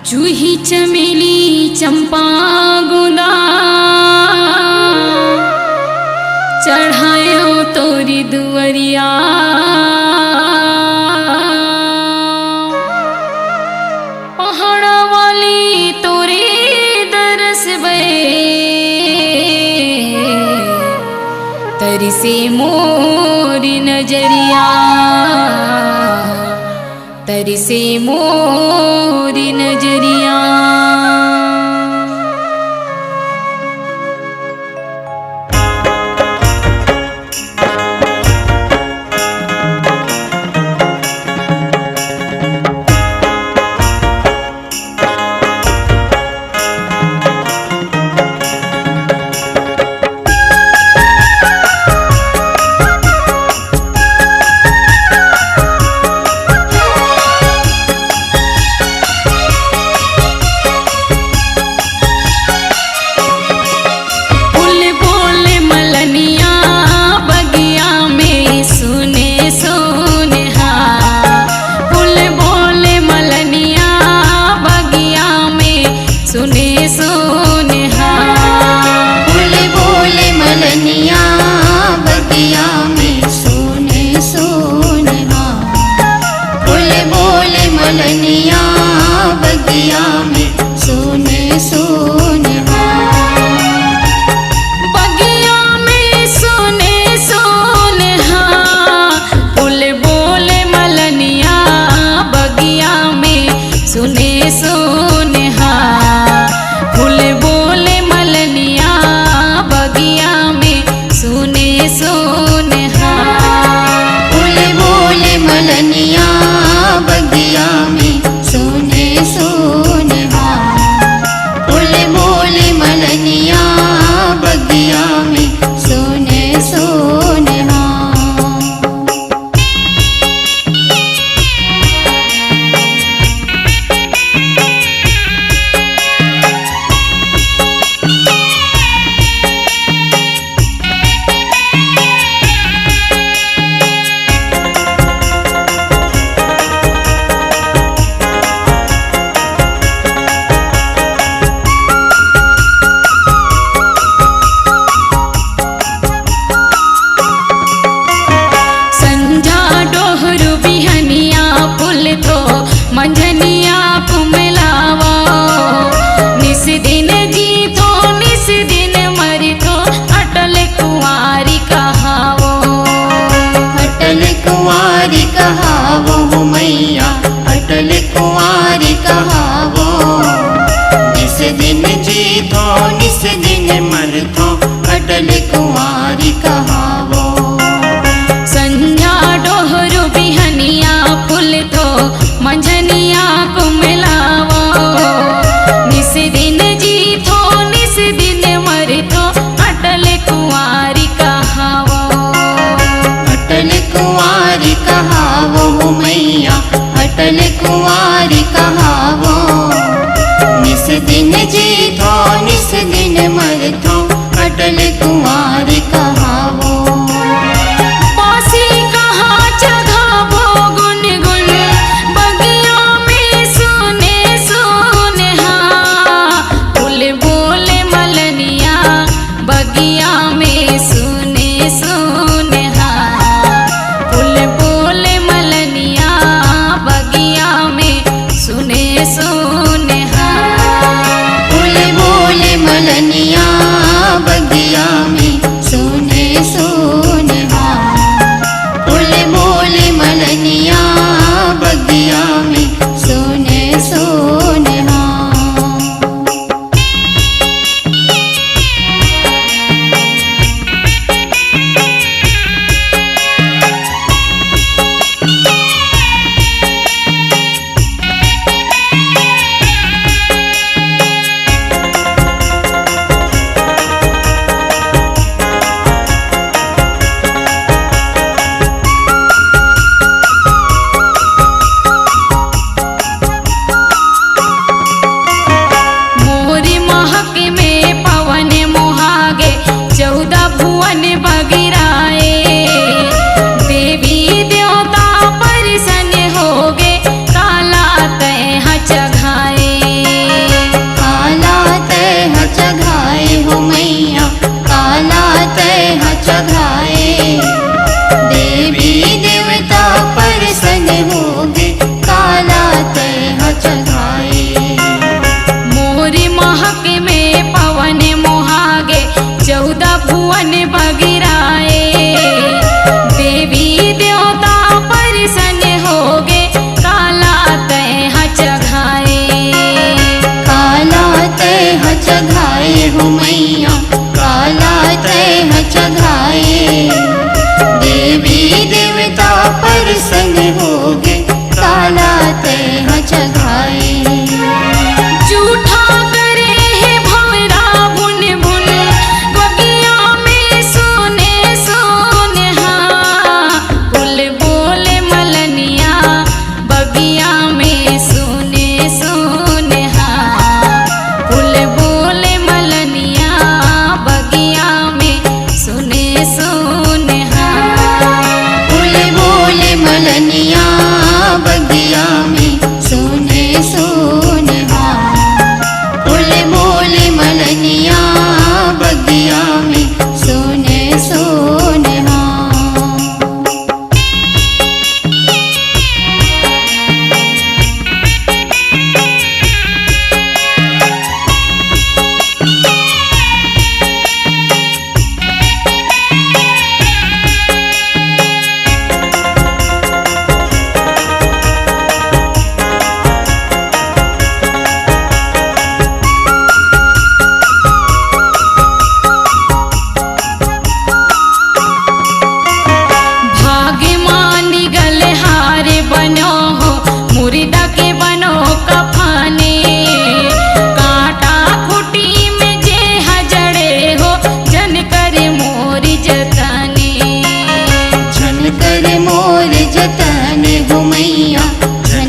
जूही चमेली चंपा गुंदा चढ़ायो तोरी दुवरिया। पहाड़ वाली तोरे दरस बे तरी से मोरी नजरिया, तरी से मोरी नजरिया। मंझनिया पुमलावा निस दिन जीतो निस दिन मरितो अटल कुंवारी कहावो, अटल कुंवारी कहावो मैया, अटल कुंवारी कहावो। निस दिन जीतो निस दिन मरतो अटल कुंवारी कहावो। संझा डोहरू बिहनिया फूल तो मंझनिया कुमलावो निस दिन जीतो निस दिन मरितो अटल कुंवारी कहावो, अटल कुंवारी कहावो मैया, अटल कुंवारी कहावो। निस दिन जीतो निस दिन मरतो अटल कुंवारी कहावो।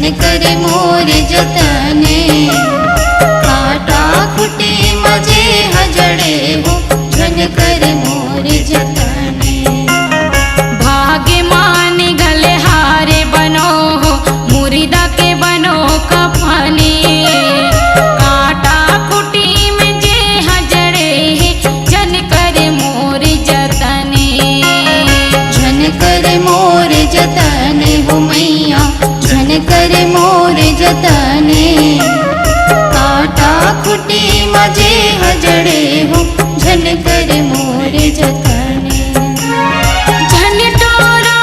झन करे मोर जतने काटा खुटी मजे हजड़े हो झन करे मोर जतने भाग्य मान गले हारे बनो हो मुर्दा के बनो कफनी काटा कुटी में जे हजड़े झन करे मोर जतने झन करे मोर जतने हो मैया झन करे मोर जतने काटा खुटी मजे हजड़े हो झन करे मोर जतने झन टोरा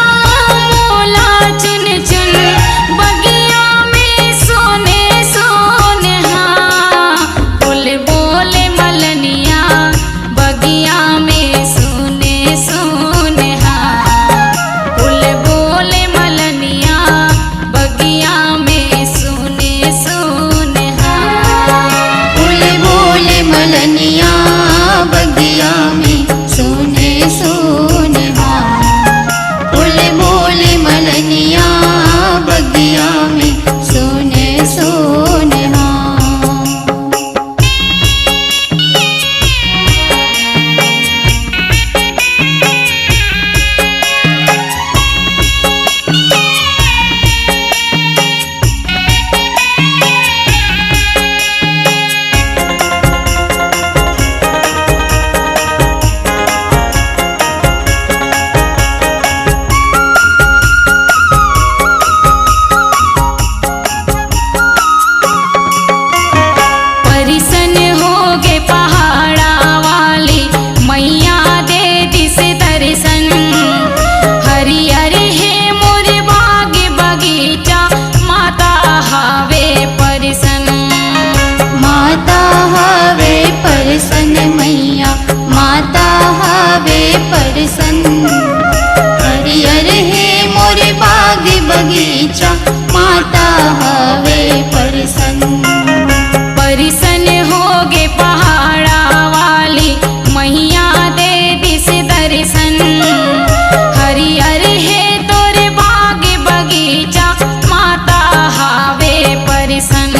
मोला चुन चुन बगिया में सोने सोने बोले बोले मलनिया बगिया में सोने सोने बोले बोले मलनिया बगिया में सोने सोने बोले बोले मलनिया बगिया में सोने सोने बोले बोले मलनिया बगिया में सोने सोने परिसन होगे पहाड़ा वाली मैया दे दिस दर्शन हरियर है मोर बाग बगीचा माता हावे परिसन माता हवे परसन मैया माता हवे परसन हरियर है मोर बाग बगीचा माता हवे परसन परिसन होगे पहाड़ा वाली मैया दे दिस दर्शन हरियर है तोरे बाग बगीचा माता हावे परिसन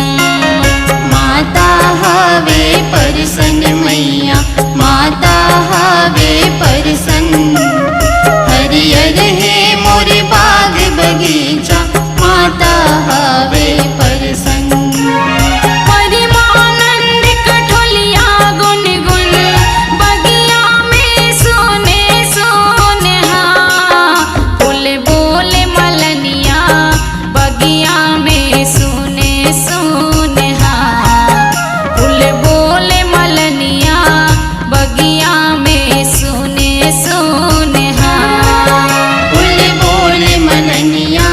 माता हवे परसन मैया माता हवे परसन हरियर है मोर बाग बगीचा माता हवे परसन परिमानंद कठोलिया गुन गुन बगिया में सोने सोने बोले बोले मलनिया बगिया में सोने सोने बोले बोले मलनिया बगिया में सोने सोने बोले बोले मलनिया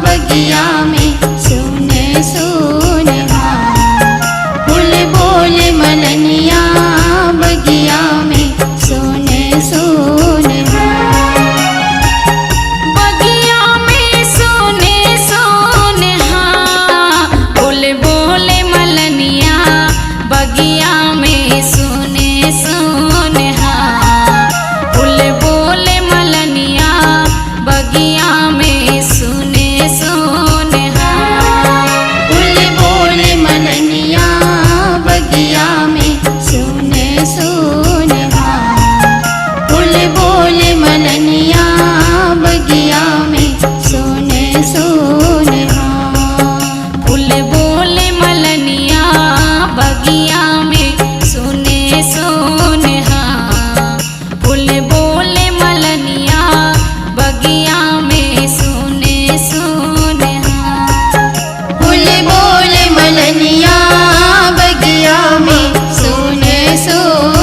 बगिया में सोने सोने बोले बोले मलनिया बगिया में सोने सोने बगिया में सोने सोने बोले बोले मलनिया बगिया में सोने सोने बोले बोले मलनिया बगिया में सोने सोने बोले बोले मलनिया बगिया में सोने सोने बोले बोले मलनिया बगिया में सोने सोने फूल बोले मलनिया बगिया में सोने सोने फूल बोले मलनिया बगिया में सोने सोने बोले बोले मलनिया बगिया में सोने सोने